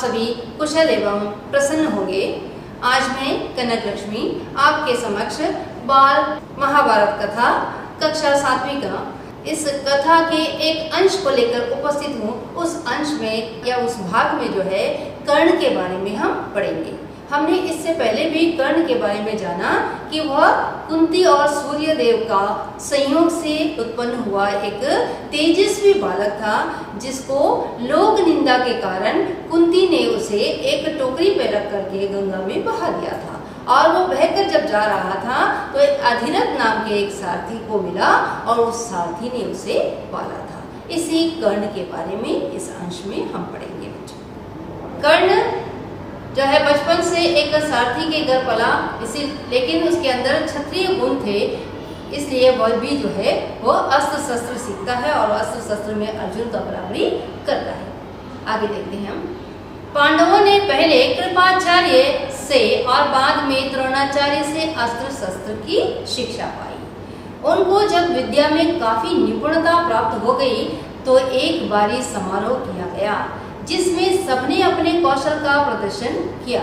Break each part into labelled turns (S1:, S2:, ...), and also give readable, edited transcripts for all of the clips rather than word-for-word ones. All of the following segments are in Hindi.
S1: सभी कुशल एवं प्रसन्न होंगे। आज मैं कनक लक्ष्मी आपके समक्ष बाल महाभारत कथा कक्षा 7वीं का इस कथा के एक अंश को लेकर उपस्थित हूँ। उस अंश में या उस भाग में जो है कर्ण के बारे में हम पढ़ेंगे। हमने इससे पहले भी कर्ण के बारे में जाना कि वह कुंती और सूर्य देव का संयोग से उत्पन्न हुआ एक तेजस्वी बालक था, जिसको लोक निंदा के कारण कुंती ने उसे एक टोकरी पे रख करके गंगा में बहा दिया था। और वो बहकर जब जा रहा था तो एक अधिरथ नाम के एक सारथी को मिला और उस सारथी ने उसे पाला था। इसी कर्ण के बारे में इस अंश में हम पढ़ेंगे। कर्ण जो है बचपन से एक सारथी के घर पला, लेकिन उसके अंदर क्षत्रिय गुण थे, इसलिए वह भी जो है वो अस्त्र शस्त्र सीखता है और अस्त्र शस्त्र में अर्जुन का बराबरी करता है। आगे देखते हैं हम। पांडवों ने पहले कृपाचार्य से और बाद में द्रोणाचार्य से अस्त्र शस्त्र की शिक्षा पाई। उनको जब विद्या में काफी निपुणता प्राप्त हो गई तो एक बारी समारोह किया गया, जिसमें सबने अपने कौशल का प्रदर्शन किया।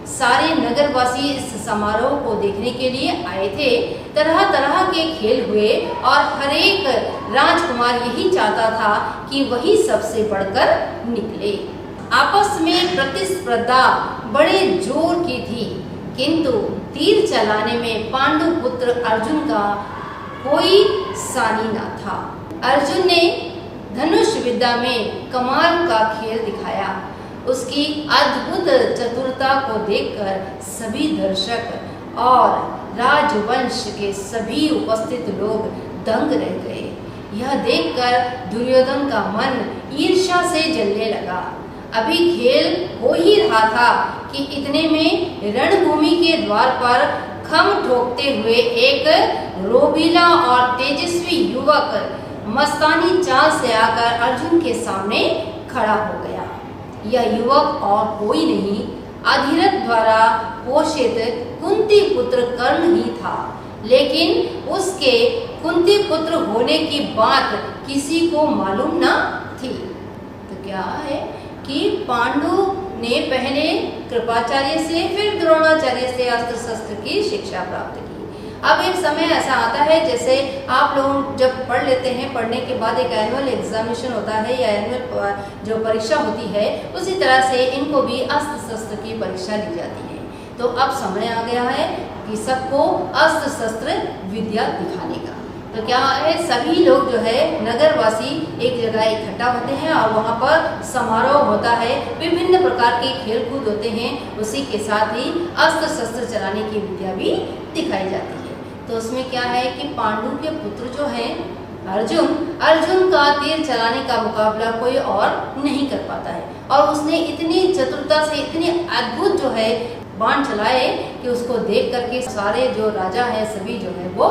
S1: सारे नगरवासी इस समारोह को देखने के लिए आए थे। तरह तरह के खेल हुए और हर एक राजकुमार यही चाहता था कि वही सबसे बढ़कर निकले। आपस में प्रतिस्पर्धा बड़े जोर की थी, किंतु तीर चलाने में पांडु पुत्र अर्जुन का कोई सानी न था। अर्जुन ने धनुष विद्या में कमाल का खेल दिखाया। उसकी अद्भुत चतुरता को देखकर सभी दर्शक और राजवंश के सभी उपस्थित लोग दंग रह गए। यह देखकर दुर्योधन का मन ईर्ष्या से जलने लगा। अभी खेल हो ही रहा था कि इतने में रणभूमि के द्वार पर खम ठोकते हुए एक रोबीला और तेजस्वी युवक मस्तानी चाल से आकर अर्जुन के सामने खड़ा हो गया। यह युवक और कोई नहीं, अधिरथ द्वारा पोषित कुंती पुत्र कर्ण ही था। लेकिन उसके कुंती पुत्र होने की बात किसी को मालूम न थी। तो क्या है कि पांडु ने पहले कृपाचार्य से फिर द्रोणाचार्य से अस्त्र शस्त्र की शिक्षा प्राप्त की। अब एक समय ऐसा आता है, जैसे आप लोग जब पढ़ लेते हैं, पढ़ने के बाद एक एनुअल एग्जामिनेशन होता है या एनुअल जो परीक्षा होती है, उसी तरह से इनको भी अस्त्र शस्त्र की परीक्षा ली जाती है। तो अब समय आ गया है कि सबको अस्त्र शस्त्र विद्या दिखाने का। तो क्या है, सभी लोग जो है नगरवासी एक जगह इकट्ठा होते हैं और वहाँ पर समारोह होता है। विभिन्न प्रकार के खेल कूद होते हैं, उसी के साथ ही अस्त्र शस्त्र चलाने की विद्या भी दिखाई जाती है। तो उसमें क्या है कि पांडु के पुत्र जो हैं अर्जुन का तीर चलाने का मुकाबला कोई और नहीं कर पाता है। और उसने इतनी चतुरता से इतने अद्भुत जो है बाण चलाए कि उसको देख करके सारे जो राजा हैं सभी जो है वो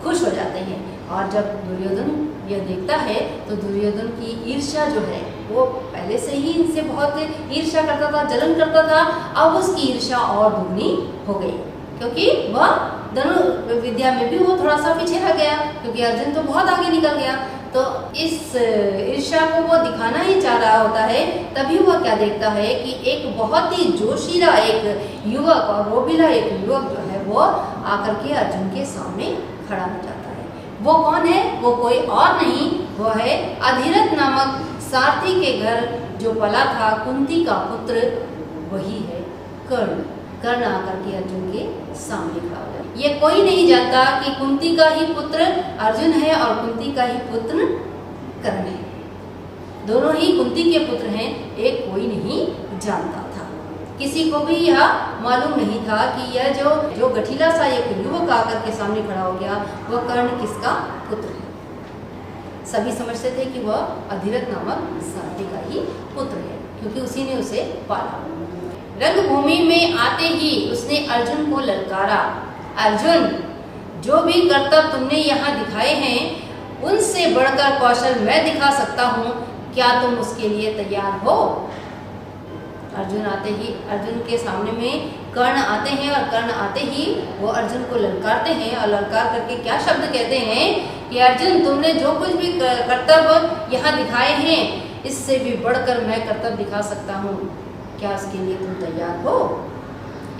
S1: खुश हो जाते हैं। और जब दुर्योधन यह देखता है तो दुर्योधन की ईर्ष्या जो है वो पहले से ही इनसे बहुत ईर्ष्या करता था, जलन करता था। अब उसकी ईर्ष्या और दुगनी हो गई, क्योंकि वह धनु विद्या में भी वो थोड़ा सा पीछे रह गया, क्योंकि अर्जुन तो बहुत आगे निकल गया। तो इस ईर्ष्या को वो दिखाना ही चाह रहा होता है। तभी वह क्या देखता है कि एक बहुत ही जोशीला एक युवक और रोबीला एक युवक जो है वो आकर के अर्जुन के सामने खड़ा हो जाता है। वो कौन है? वो कोई और नहीं, वो है अधिरथ नामक सारथी के घर जो पला था कुंती का पुत्र, वही है कर्ण। कर्ण आकर के अर्जुन के सामने खड़ा हो जाता है। ये कोई नहीं जानता कि कुंती का ही पुत्र अर्जुन है और कुंती का ही पुत्र कर्ण है। दोनों ही कुंती के पुत्र हैं, एक कोई नहीं जानता था। किसी को भी यह मालूम नहीं था कि यह जो गठीला सा एक युवक आकर के सामने खड़ा हो गया वह कर्ण किसका पुत्र है। सभी समझते थे कि वह अधिरथ नामक सारथी का ही पुत्र है, क्योंकि उसी ने उसे पाला। रंगभूमि में आते ही उसने अर्जुन को ललकारा, अर्जुन, जो भी करतब तुमने यहाँ दिखाए हैं उनसे बढ़कर कौशल मैं दिखा सकता हूँ, क्या तुम उसके लिए तैयार हो? अर्जुन के सामने में कर्ण आते हैं और कर्ण आते ही वो अर्जुन को ललकारते हैं और ललकार करके क्या शब्द कहते हैं कि अर्जुन, तुमने जो कुछ भी करतब यहाँ दिखाए हैं इससे भी बढ़कर मैं करतब दिखा सकता हूँ। क्या उसके लिए तुम तैयार हो?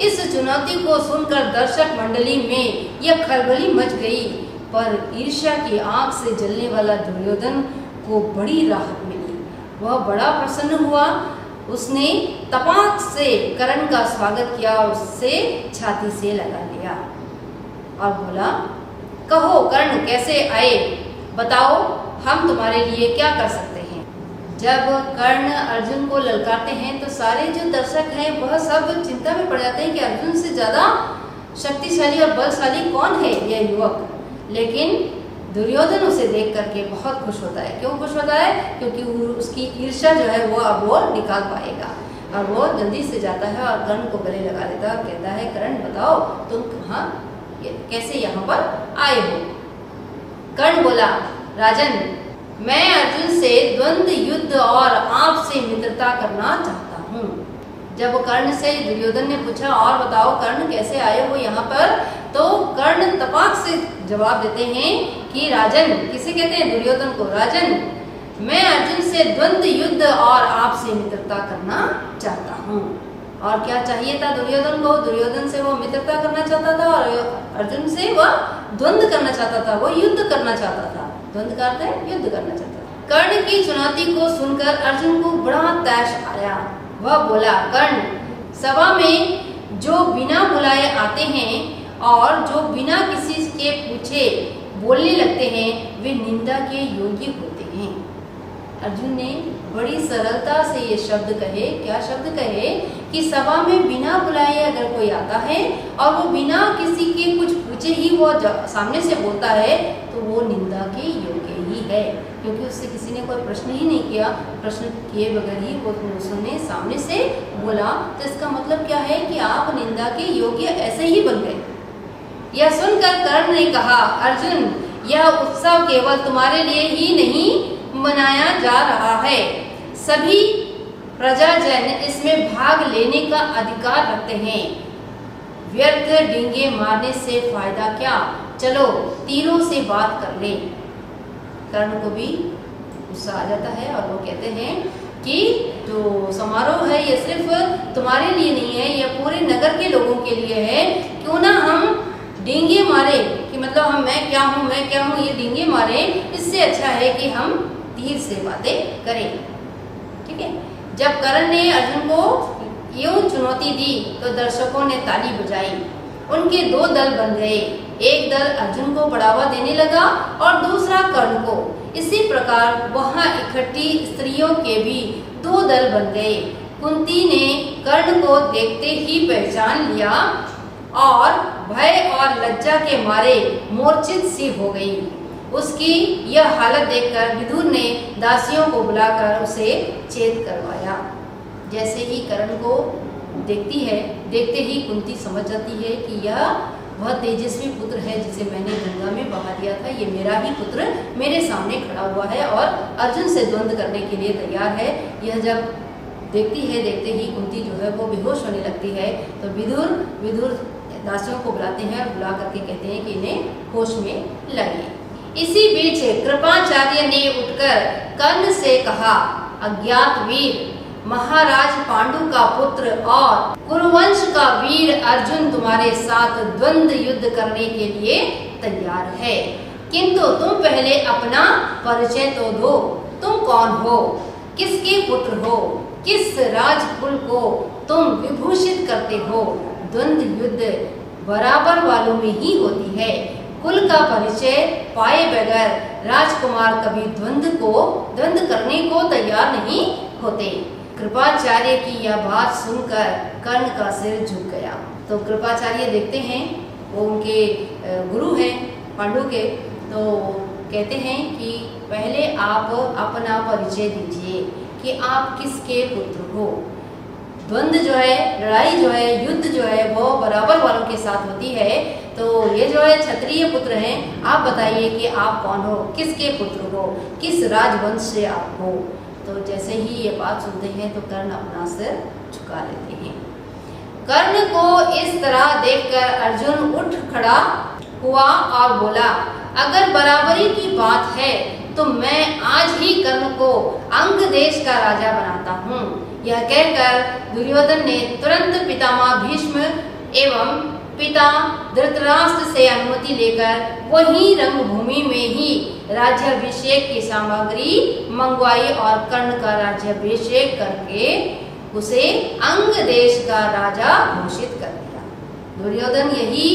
S1: इस चुनौती को सुनकर दर्शक मंडली में यह खलबली मच गई, पर ईर्ष्या की आग से जलने वाला दुर्योधन को बड़ी राहत मिली। वह बड़ा प्रसन्न हुआ। उसने तपाक से कर्ण का स्वागत किया और उससे छाती से लगा लिया और बोला, कहो कर्ण, कैसे आए? बताओ, हम तुम्हारे लिए क्या कर सकते हैं? जब कर्ण अर्जुन को ललकारते हैं तो सारे जो दर्शक हैं वह सब चिंता में पड़ जाते हैं कि अर्जुन से ज्यादा शक्तिशाली और बलशाली कौन है यह युवक। लेकिन दुर्योधन उसे देख करके बहुत खुश होता है। क्यों खुश होता है? क्योंकि उसकी ईर्ष्या जो है वो अब वो निकाल पाएगा, और वो जल्दी से जाता है और कर्ण को गले लगा लेता है और कहता है, कर्ण बताओ, तुम कहाँ, कैसे यहाँ पर आए हो? कर्ण बोला, राजन, मैं अर्जुन से द्वंद्व युद्ध और आपसे मित्रता करना चाहता हूँ। जब कर्ण से दुर्योधन ने पूछा, और बताओ कर्ण, कैसे आए हो यहाँ पर? तो कर्ण तपाक से जवाब देते हैं कि राजन, किसे कहते हैं? दुर्योधन को। राजन, मैं अर्जुन से द्वंद्व युद्ध और आपसे मित्रता करना चाहता हूँ। और क्या चाहिए था दुर्योधन को? दुर्योधन से वो मित्रता करना चाहता था और अर्जुन से वह द्वंद्व करना चाहता था, वो युद्ध करना चाहता था। द्वंद्व का अर्थ है युद्ध करना चाहता था। कर्ण की चुनौती को सुनकर अर्जुन को बड़ा तैश आया। वह बोला, कर्ण, सभा में जो बिना बुलाए आते हैं और जो बिना किसी के पूछे बोलने लगते हैं, वे निंदा के योग्य होते हैं। अर्जुन ने बड़ी सरलता से ये शब्द कहे। क्या शब्द कहे? कि सभा में बिना बुलाए अगर कोई आता है और वो बिना किसी के कुछ पूछे ही वो सामने से बोलता है, तो वो निंदा के योग्य ही है, क्योंकि उससे किसी ने कोई प्रश्न ही नहीं किया। प्रश्न किए बगैर ही वो उसने सामने से बोला, तो इसका मतलब क्या है कि आप निंदा के योग्य ऐसे ही बन गए। यह सुनकर कर्ण ने कहा, अर्जुन, यह उत्सव केवल तुम्हारे लिए ही नहीं मनाया जा रहा है, सभी प्रजाजन इसमें भाग लेने का अधिकार रखते हैं। व्यर्थ डींगे मारने से फायदा क्या? चलो तीरों से बात कर ले। कर्ण को भी गुस्सा आ जाता है और वो कहते हैं कि जो समारोह है ये सिर्फ तुम्हारे लिए नहीं है, यह पूरे नगर के लोगों के लिए है। क्यों ना हम डींगे मारे, कि मतलब हम मैं क्या हूँ ये डींगे मारे, इससे अच्छा है कि हम तीर से बातें करें। ठीक है। जब कर्ण ने अर्जुन को यूं चुनौती दी तो दर्शकों ने ताली बजाई। उनके दो दल बन गए, एक दल अर्जुन को बढ़ावा देने लगा और दूसरा कर्ण को। इसी प्रकार वहां इकट्ठी स्त्रियों के भी दो दल बन गए। कुंती ने कर्ण को देखते ही पहचान लिया और भय और लज्जा के मारे मूर्छित सी हो गई। उसकी यह हालत देखकर विदुर ने दासियों को बुलाकर उसे चेत करवाया। जैसे ही कर्ण को देखती है, देखते ही कुंती समझ जाती है कि यह वह तेजस्वी पुत्र है जिसे मैंने गंगा में बहा दिया था। ये मेरा ही पुत्र मेरे सामने खड़ा हुआ है और अर्जुन से द्वंद्व करने के लिए तैयार है। यह जब देखती है, देखते ही कुंती जो है वो बेहोश होने लगती है। तो विदुर दासियों को बुलाते हैं और बुला करके कहते हैं कि इन्हें होश में लाइए। इसी बीच कृपाचार्य ने उठकर कर्ण से कहा, अज्ञात वीर, महाराज पांडु का पुत्र और कुरुवंश का वीर अर्जुन तुम्हारे साथ द्वंद्व युद्ध करने के लिए तैयार है, किंतु तुम पहले अपना परिचय तो दो। तुम कौन हो? किसके पुत्र हो? किस राजकुल को तुम विभूषित करते हो? द्वंद्व युद्ध बराबर वालों में ही होती है। कुल का परिचय पाए बगैर राजकुमार कभी द्वंद्व करने को तैयार नहीं होते। कृपाचार्य की यह बात सुनकर कर्ण का सिर झुक गया। तो कृपाचार्य देखते हैं, वो उनके गुरु हैं पांडु के, तो कहते हैं कि पहले आप अपना परिचय दीजिए कि आप किसके पुत्र हो। द्वंद्व जो है, लड़ाई जो है, युद्ध जो है वो बराबर वालों के साथ होती है। तो ये जो है क्षत्रिय पुत्र हैं, आप बताइए कि आप कौन हो, किसके पुत्र हो, किस राजवंश से आप हो। तो जैसे ही ये बात सुनते हैं तो कर्ण अपना सिर झुका लेते हैं। कर्ण को इस तरह देखकर अर्जुन उठ खड़ा हुआ और बोला, अगर बराबरी की बात है तो मैं आज ही कर्ण को अंग देश का राजा बनाता हूँ। यह कहकर दुर्योधन ने तुरंत पितामह भीष्म एवं पिता धृतराष्ट्र से अनुमति लेकर वही रंगभूमि में ही राज्याभिषेक की सामग्री मंगवाई और कर्ण का राज्याभिषेक करके उसे अंग देश का राजा घोषित कर दिया। दुर्योधन यही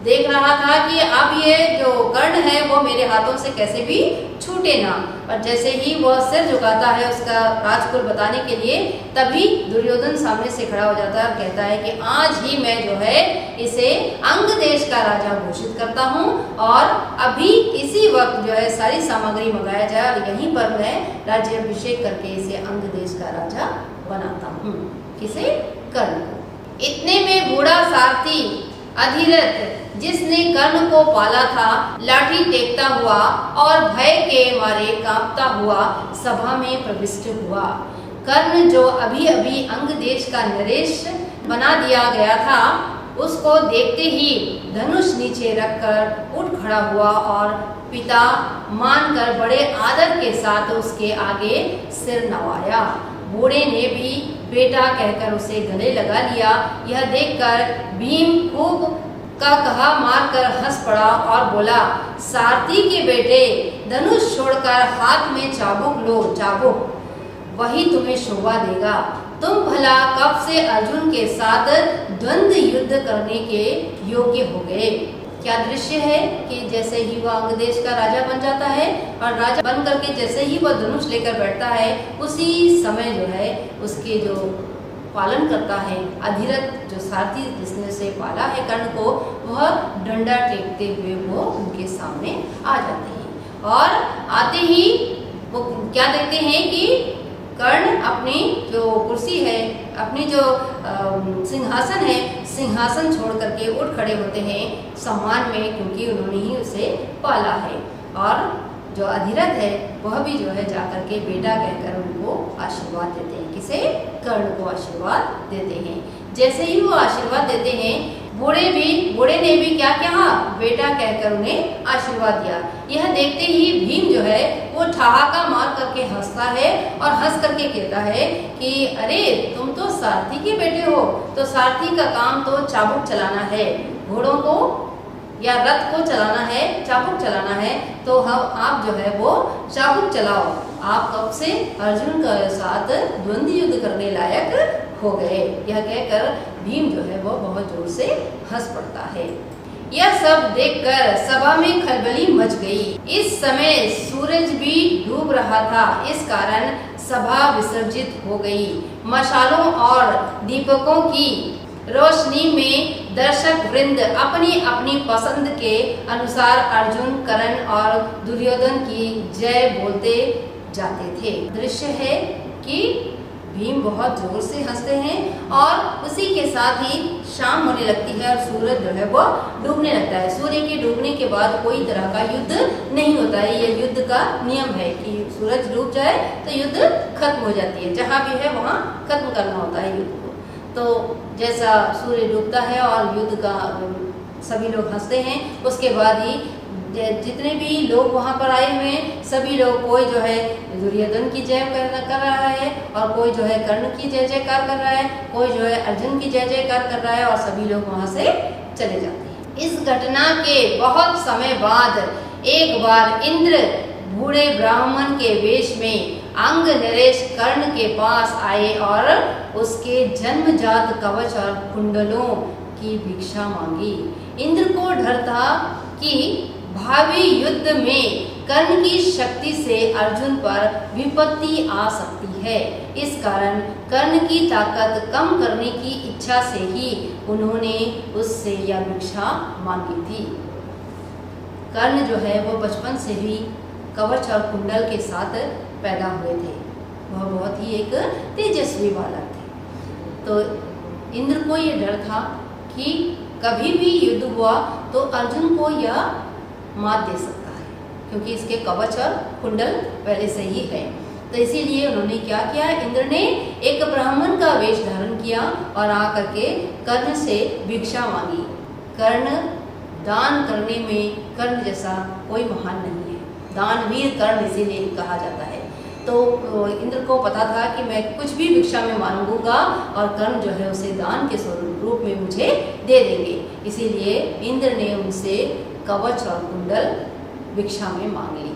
S1: देख रहा था कि अब ये जो कर्ण है वो मेरे हाथों से कैसे भी छूटे ना, और जैसे ही वह सिर झुकाता है उसका राजकुल बताने के लिए, तभी दुर्योधन सामने से खड़ा हो जाता है और कहता है कि आज ही मैं जो है इसे अंग देश का राजा घोषित करता हूँ और अभी इसी वक्त जो है सारी सामग्री मंगाया जाए और यहीं पर मैं राज्याभिषेक करके इसे अंग देश का राजा बनाता हूँ। किसे? कर्ण को। इतने में बूढ़ा सारथी अधिरथ, जिसने कर्ण को पाला था, लाठी टेकता हुआ और भय के मारे कांपता हुआ सभा में प्रविष्ट हुआ। कर्ण जो अभी अभी अंग देश का नरेश बना दिया गया था, उसको देखते ही धनुष नीचे रखकर उठ खड़ा हुआ और पिता मानकर बड़े आदर के साथ उसके आगे सिर नवाया। बूढ़े ने भी बेटा कहकर उसे गले लगा लिया। यह देखकर भीम खूब का कहा मारकर हंस पड़ा और बोला, सारथी के बेटे, धनुष छोड़कर हाथ में चाबुक लो, चाबुक, वही तुम्हें शोभा देगा। तुम भला कब से अर्जुन के साथ द्वंद्व युद्ध करने के योग्य हो गए। क्या दृश्य है कि जैसे ही वह अंग देश का राजा बन जाता है और राजा बन करके जैसे ही वह धनुष लेकर बैठता है, उसी समय जो है उसके जो पालन करता है अधिरथ, जो सारथी जिसने उसे पाला है कर्ण को, वह डंडा टेकते हुए वो उनके सामने आ जाते हैं। और आते ही वो क्या देखते हैं कि कर्ण अपनी जो कुर्सी है, अपनी जो सिंहासन है, सिंहासन छोड़ करके उठ खड़े होते हैं सम्मान में, क्योंकि उन्होंने ही उसे पाला है। और जो अधिरथ है वह भी जो है जाकर के बेटा कहकर उनको आशीर्वाद देते हैं। किसे? कर्ण को आशीर्वाद देते हैं। जैसे ही वो आशीर्वाद देते हैं, बूढ़े ने भी क्या कहा? बेटा कहकर उन्हें आशीर्वाद दिया। यह देखते ही भीम जो है वो ठहाका मार करके हंसता है और हंस करके कहता है कि अरे तुम तो सारथी के बेटे हो, तो सारथी का काम तो चाबुक चलाना है, घोड़ों को या रथ को चलाना है, चाबुक चलाना है, तो हम आप जो है वो चाबुक चलाओ। आप कब से अर्जुन के साथ द्वंद्व युद्ध करने लायक हो गए। यह कहकर भीम जो है वो बहुत जोर से हंस पड़ता है। यह सब देखकर सभा में खलबली मच गई। इस समय सूरज भी डूब रहा था, इस कारण सभा विसर्जित हो गई। मशालों और दीपकों की रोशनी में दर्शक वृंद अपनी अपनी पसंद के अनुसार अर्जुन, कर्ण और दुर्योधन की जय बोलते जाते थे। दृश्य है कि भीम बहुत जोर से हंसते हैं और उसी के साथ ही शाम होने लगती है और सूरज जो है वो डूबने लगता है। सूर्य के डूबने के बाद कोई तरह का युद्ध नहीं होता है। यह युद्ध का नियम है कि सूरज डूब जाए तो युद्ध खत्म हो जाती है, जहाँ भी है वहाँ खत्म करना होता है युद्ध को। तो जैसा सूर्य डूबता है और युद्ध का सभी लोग हंसते हैं, उसके बाद ही जितने भी लोग वहाँ पर आए हुए हैं सभी लोग, कोई जो है दुर्योधन की जय कर रहा है और कोई जो है कर्ण की जय जयकार कर रहा है, कोई जो है अर्जुन की जय जयकार कर रहा है और सभी लोग वहाँ से चले जाते हैं। इस घटना के बहुत समय बाद एक बार इंद्र बूढ़े ब्राह्मण के वेश में अंग नरेश कर्ण के पास आए और उसके जन्मजात कवच और कुंडलों की भिक्षा मांगी। इंद्र को डर था कि भावी युद्ध में कर्ण की शक्ति से अर्जुन पर विपत्ति आ सकती है। इस कारण कर्ण की ताकत कम करने की इच्छा से ही उन्होंने उससे यह भिक्षा मांगी थी। कर्ण जो है वो बचपन से ही कवच और कुंडल के साथ पैदा हुए थे। वह बहुत ही एक तेजस्वी बालक थे। तो इंद्र को ये डर था कि कभी भी युद्ध हुआ तो अर्जुन को यह मात दे सकता है, क्योंकि इसके कवच और कुंडल पहले से ही है। तो इसीलिए उन्होंने क्या किया, इंद्र ने एक ब्राह्मण का वेश धारण किया और आकर के कर्ण से भिक्षा मांगी। कर्ण दान करने में कर्ण जैसा कोई महान नहीं है, दानवीर कर्ण इसीलिए कहा जाता है। तो इंद्र को पता था कि मैं कुछ भी भिक्षा में मांगूंगा और कर्ण जो है उसे दान के स्वरूप रूप में मुझे दे देंगे। इसीलिए इंद्र ने उनसे कवच और कुंडल भिक्षा में मांग ली।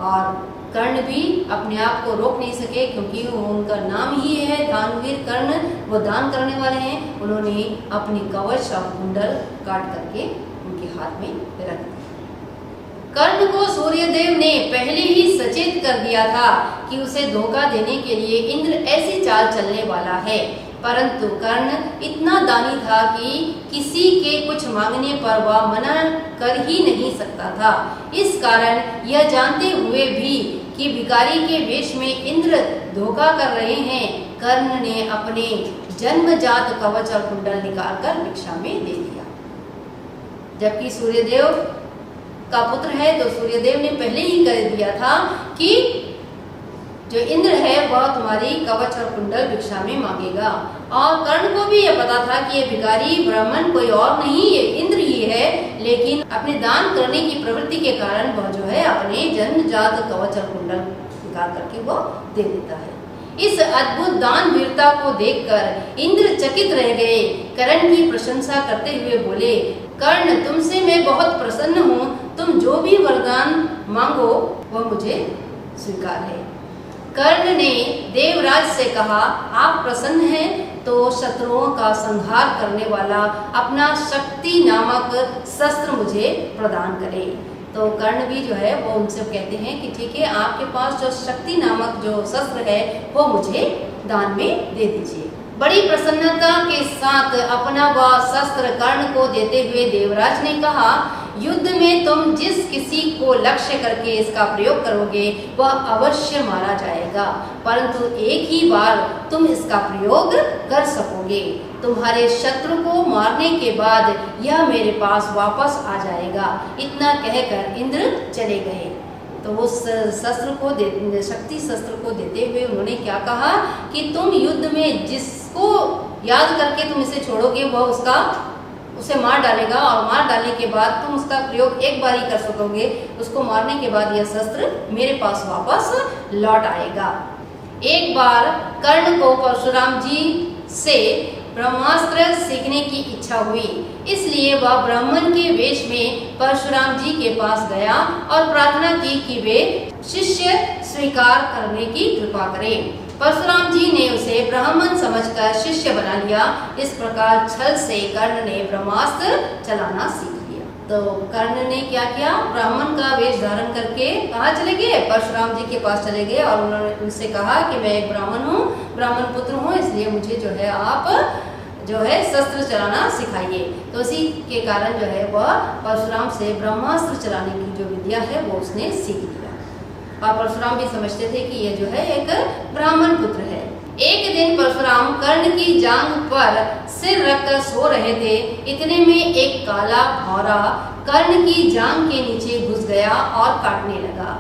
S1: और कर्ण भी अपने आप को रोक नहीं सके, क्योंकि उनका नाम ही है दानवीर कर्ण, वो दान करने वाले हैं। उन्होंने अपनी कवच और कुंडल काट करके उनके हाथ में रख दिया। कर्ण को सूर्यदेव ने पहले ही सचेत कर दिया था कि उसे धोखा देने के लिए इंद्र ऐसी चाल चलने वाला है, परंतु कर्ण इतना दानी था कि किसी के कुछ मांगने पर वह मना कर ही नहीं सकता था। इस कारण यह जानते हुए भी कि भिखारी के वेश में इंद्र धोखा कर रहे हैं, कर्ण ने अपने जन्मजात कवच और कुंडल निकालकर भिक्षा में दे दिया। जबकि सूर्यदेव का पुत्र है तो सूर्यदेव ने पहले ही कर दिया था कि जो इंद्र है वह तुम्हारी कवच और कुंडल भिक्षा में मांगेगा। और कर्ण को भी यह पता था कि ये भिखारी ब्राह्मण कोई और नहीं, ये इंद्र ही है, लेकिन अपने दान करने की प्रवृत्ति के कारण वह जो है अपने जन्मजात कवच और कुंडल निकाल करके वो दे देता है। इस अद्भुत दान वीरता को देखकर इंद्र चकित रह गए। कर्ण की प्रशंसा करते हुए बोले, कर्ण तुमसे मैं बहुत प्रसन्न हूँ, तुम जो भी वरदान मांगो वह मुझे स्वीकार है। कर्ण ने देवराज से कहा, आप प्रसन्न हैं तो शत्रुओं का संहार करने वाला अपना शक्ति नामक शस्त्र मुझे प्रदान करें। तो कर्ण भी जो है वो उनसे कहते हैं कि ठीक है, आपके पास जो शक्ति नामक जो शस्त्र है वो मुझे दान में दे दीजिए। बड़ी प्रसन्नता के साथ अपना वह शस्त्र कर्ण को देते हुए देवराज ने कहा, युद्ध में तुम जिस किसी को लक्ष्य करके इसका प्रयोग करोगे वह अवश्य मारा जाएगा, परंतु एक ही बार तुम इसका प्रयोग कर सकोगे। तुम्हारे शत्रु को मारने के बाद यह मेरे पास वापस आ जाएगा। इतना कहकर इंद्र चले गए। तो उस शस्त्र को शक्ति शस्त्र को देते हुए उन्होंने क्या कहा कि तुम युद्ध में जिसको याद करके तुम इसे छोड़ोगे वह उसे मार डालेगा, और मार डालने के बाद तुम उसका प्रयोग एक बार ही कर सकोगे। उसको मारने के बाद यह शस्त्र मेरे पास वापस लौट आएगा। एक बार कर्ण को परशुराम जी से ब्रह्मास्त्र सीखने की इच्छा हुई, इसलिए वह ब्राह्मण के वेश में परशुराम जी के पास गया और प्रार्थना की कि वे शिष्य स्वीकार करने की कृपा करें। परशुराम जी ने उसे ब्राह्मण समझकर शिष्य बना लिया। इस प्रकार छल से कर्ण ने ब्रह्मास्त्र चलाना सीख लिया। तो कर्ण ने क्या किया, ब्राह्मण का वेश धारण करके कहाँ चले गए, परशुराम जी के पास चले गए और उन्होंने उनसे कहा कि मैं एक ब्राह्मण हूँ, ब्राह्मण पुत्र हूँ, इसलिए मुझे जो है आप जो है शस्त्र चलाना सिखाइए। तो इसी के कारण जो है वह परशुराम से ब्रह्मास्त्र चलाने की जो विद्या है वो उसने सीख लिया। और परशुराम भी समझते थे कि ये जो है एक ब्राह्मण पुत्र है। एक दिन परशुराम कर्ण की जांघ पर सिर रखकर सो रहे थे। इतने में एक काला भौरा कर्ण की जांघ के नीचे घुस गया और काटने लगा।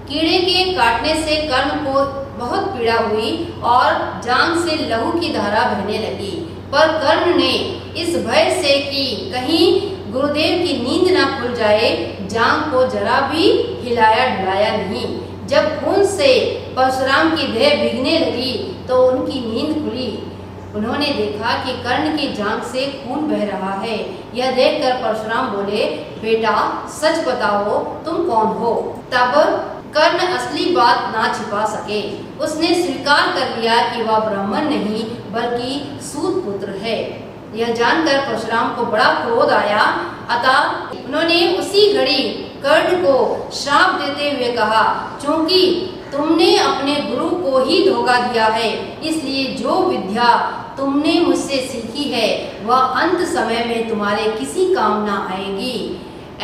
S1: कीड़े के काटने से कर्ण को बहुत पीड़ा हुई और जांघ से लहू की धारा बहने लगी, पर कर्ण ने इस भय से कि कहीं गुरुदेव की नींद ना खुल जाए, जांघ को जरा भी हिलाया डुलाया नहीं। जब खून से परशुराम की देह भीगने लगी तो उनकी नींद खुली। उन्होंने देखा कि कर्ण की जांघ से खून बह रहा है। यह देखकर परशुराम बोले, बेटा सच बताओ तुम कौन हो। तब कर्ण असली बात ना छिपा सके। उसने स्वीकार कर लिया कि वह ब्राह्मण नहीं बल्कि सूत पुत्र है। यह जानकर परशुराम को बड़ा क्रोध आया। अतः उन्होंने उसी घड़ी कर्ण को श्राप देते हुए कहा, क्योंकि तुमने अपने गुरु को ही धोखा दिया है, इसलिए जो विद्या तुमने मुझसे सीखी है वह अंत समय में तुम्हारे किसी काम ना आएगी।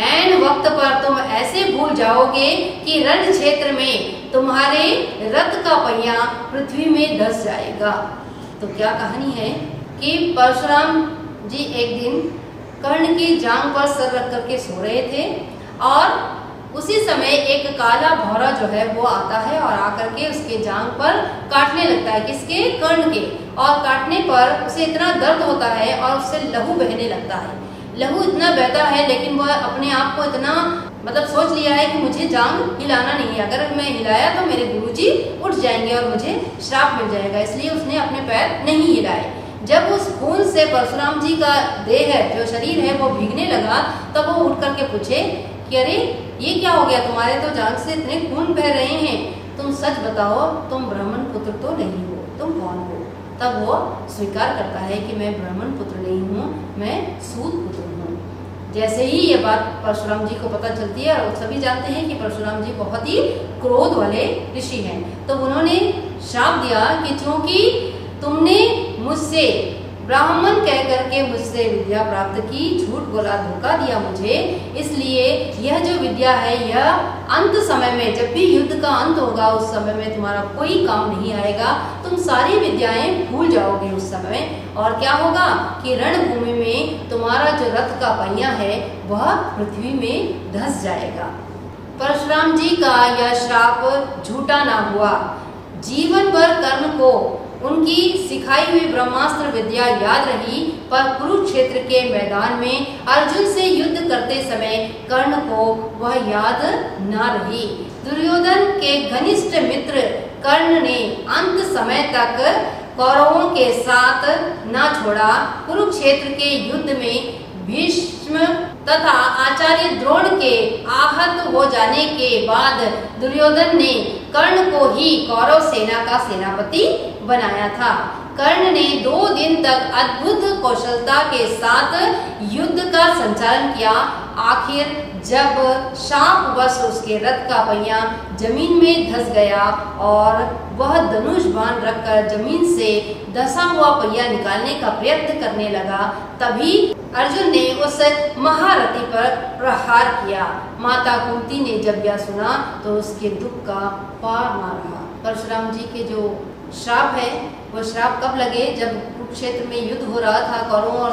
S1: ऐन वक्त पर तुम ऐसे भूल जाओगे कि रण क्षेत्र में तुम्हारे रथ का पहिया पृथ्वी में धंस जाएगा। तो क्या कहानी है कि परशुराम जी एक दिन कर्ण की जांघ पर सर रख करके सो रहे थे और उसी समय एक काला भौरा जो है वो आता है और आकर के उसके जांघ पर काटने लगता है, किसके, कर्ण के। और काटने पर उसे इतना दर्द होता है और उससे लहू बहने लगता है। लहू इतना बहता है लेकिन वह अपने आप को इतना मतलब सोच लिया है कि मुझे जांग हिलाना नहीं है, अगर मैं हिलाया तो मेरे गुरुजी उठ जाएंगे और मुझे श्राप मिल जाएगा, इसलिए उसने अपने पैर नहीं हिलाए। जब उस खून से परशुराम जी का देह है, जो शरीर है, वो भीगने लगा, तब वो उठ करके पूछे कि अरे ये क्या हो गया, तुम्हारे तो जांग से इतने खून बह रहे हैं, तुम सच बताओ, तुम ब्राह्मण पुत्र तो नहीं हो, तुम कौन हो? तब वो स्वीकार करता है कि मैं ब्राह्मण पुत्र नहीं हूँ, मैं सूत पुत्र हूँ। जैसे ही ये बात परशुराम जी को पता चलती है, और सभी जानते हैं कि परशुराम जी बहुत ही क्रोध वाले ऋषि हैं, तो उन्होंने श्राप दिया कि चूंकि तुमने मुझसे ब्राह्मण कह करके मुझसे विद्या प्राप्त की, झूठ बोला, धोखा दिया मुझे, इसलिए यह जो विद्या है यह अंत समय में, जब भी युद्ध का अंत होगा, उस समय में तुम्हारा कोई काम नहीं आएगा, तुम सारी विद्याएं भूल जाओगे उस समय। और क्या होगा कि रणभूमि में तुम्हारा जो रथ का पहिया है वह पृथ्वी में धंस जाएगा। परशुराम जी का यह श्राप झूठा ना हुआ, जीवन भर कर्म को उनकी सिखाई हुई ब्रह्मास्त्र विद्या याद रही, पर कुरुक्षेत्र के मैदान में अर्जुन से युद्ध करते समय कर्ण को वह याद न रही। दुर्योधन के घनिष्ठ मित्र कर्ण ने अंत समय तक कौरवों के साथ न छोड़ा। कुरुक्षेत्र के युद्ध में भीष्म तथा आचार्य द्रोण के आहत हो जाने के बाद दुर्योधन ने कर्ण को ही कौरव सेना का सेनापति बनाया था। कर्ण ने 2 दिन तक अद्भुत कौशलता के साथ युद्ध का संचालन किया। आखिर जब शापवश उसके रथ का पहिया जमीन में धंस गया और वह धनुष बाण रखकर जमीन से धंसा हुआ पहिया निकालने का प्रयत्न करने लगा, तभी अर्जुन ने उस महारथी पर प्रहार किया। माता कुंती ने जब यह सुना तो उसके दुख का पार ना रहा। परशुराम जी के जो श्राप है वो श्राप कब लगे? जब कुरुक्षेत्र में युद्ध हो रहा था कौरवों और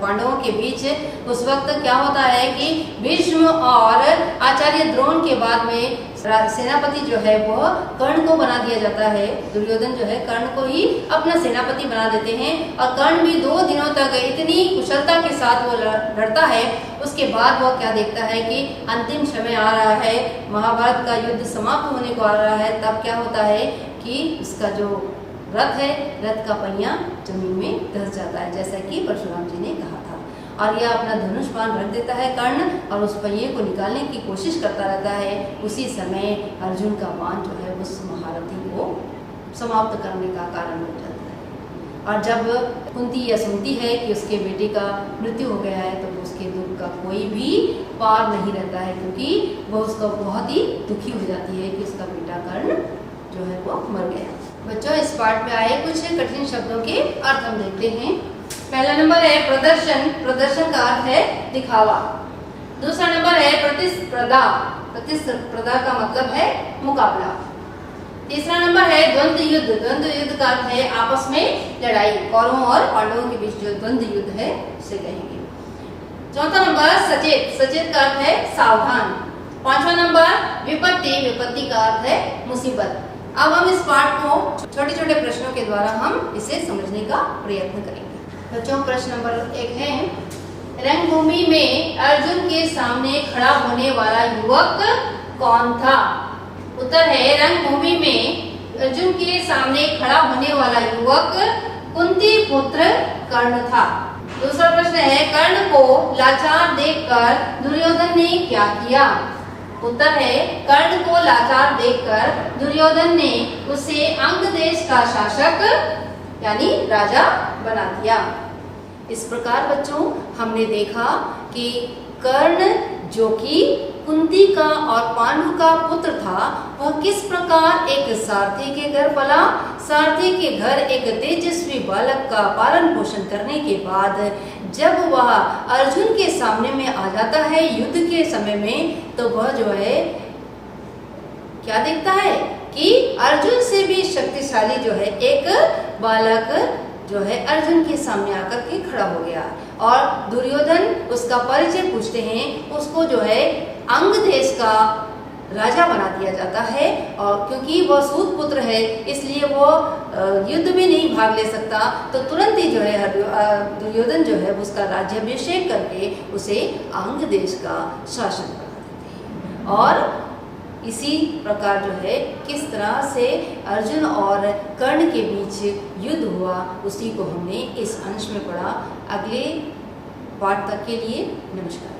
S1: पांडवों के बीच। उस वक्त क्या होता है कि भीष्म और आचार्य द्रोण के बाद में सेनापति जो है वो कर्ण को बना दिया जाता है। दुर्योधन जो है कर्ण को ही अपना सेनापति बना देते हैं और कर्ण भी 2 दिनों तक इतनी कुशलता के साथ वो लड़ता है। उसके बाद वो क्या देखता है कि अंतिम समय आ रहा है, महाभारत का युद्ध समाप्त होने को आ रहा है। तब क्या होता है कि उसका जो रथ है, रथ का पहिया जमीन में धंस जाता है, जैसा कि परशुराम जी ने कहा था। और यह अपना धनुष बाण रख देता है कर्ण और उस पहिए को निकालने की कोशिश करता रहता है। उसी समय अर्जुन का बाण जो है उस महारथी को समाप्त करने का कारण बन जाता है। और जब कुंती यह सुनती है कि उसके बेटे का मृत्यु हो गया है तो उसके दुख का कोई भी पार नहीं रहता है, क्योंकि वह उसका बहुत ही दुखी हो जाती है कि उसका बेटा कर्ण जो है वो मर गया। बच्चों, इस पाठ में आए कुछ कठिन शब्दों के अर्थ हम देखते हैं। पहला नंबर है प्रदर्शन। प्रदर्शन का अर्थ है दिखावा। दूसरा नंबर है प्रतिस्पर्धा। प्रतिस्पर्धा का मतलब है मुकाबला। तीसरा नंबर है द्वंद्व युद्ध। द्वंद्व युद्ध का अर्थ है आपस में लड़ाई। कौरवों और पांडवों के बीच जो द्वंद्व युद्ध है उसे कहेंगे। चौथा नंबर सचेत। सचेत का अर्थ है सावधान। पांचवा नंबर विपत्ति। विपत्ति का अर्थ है मुसीबत। अब हम इस पाठ को छोटे छोटे प्रश्नों के द्वारा हम इसे समझने का प्रयत्न करेंगे। बच्चों, प्रश्न नंबर 1 है, रणभूमि में अर्जुन के सामने खड़ा होने वाला युवक कौन था? उत्तर है, रणभूमि में अर्जुन के सामने खड़ा होने वाला युवक कुंती पुत्र कर्ण था। दूसरा प्रश्न है, कर्ण को लाचार देखकर दुर्योधन ने क्या किया? उत्तर है, कर्ण को लाचार देखकर दुर्योधन ने उसे अंग देश का शासक यानी राजा बना दिया। इस प्रकार बच्चों हमने देखा कि कर्ण जो कि कुंती का और पांडु का पुत्र था, वह किस प्रकार एक सारथी के घर पला। सारथी के घर एक तेजस्वी बालक का पालन पोषण करने के बाद जब वह अर्जुन के सामने में आ जाता है युद्ध के समय में, तो वह जो है क्या देखता है कि अर्जुन से भी शक्तिशाली जो है एक बालक जो है अर्जुन के सामने आकर के खड़ा हो गया। और दुर्योधन उसका परिचय पूछते हैं, उसको जो है अंग देश का राजा बना दिया जाता है। और क्योंकि वह सूत पुत्र है इसलिए वो युद्ध में नहीं भाग ले सकता, तो तुरंत ही जो है दुर्योधन जो है उसका राज्याभिषेक करके उसे अंग देश का शासन बना देते हैं। और इसी प्रकार जो है किस तरह से अर्जुन और कर्ण के बीच युद्ध हुआ उसी को हमने इस अंश में पढ़ा। अगले पाठ तक के लिए नमस्कार।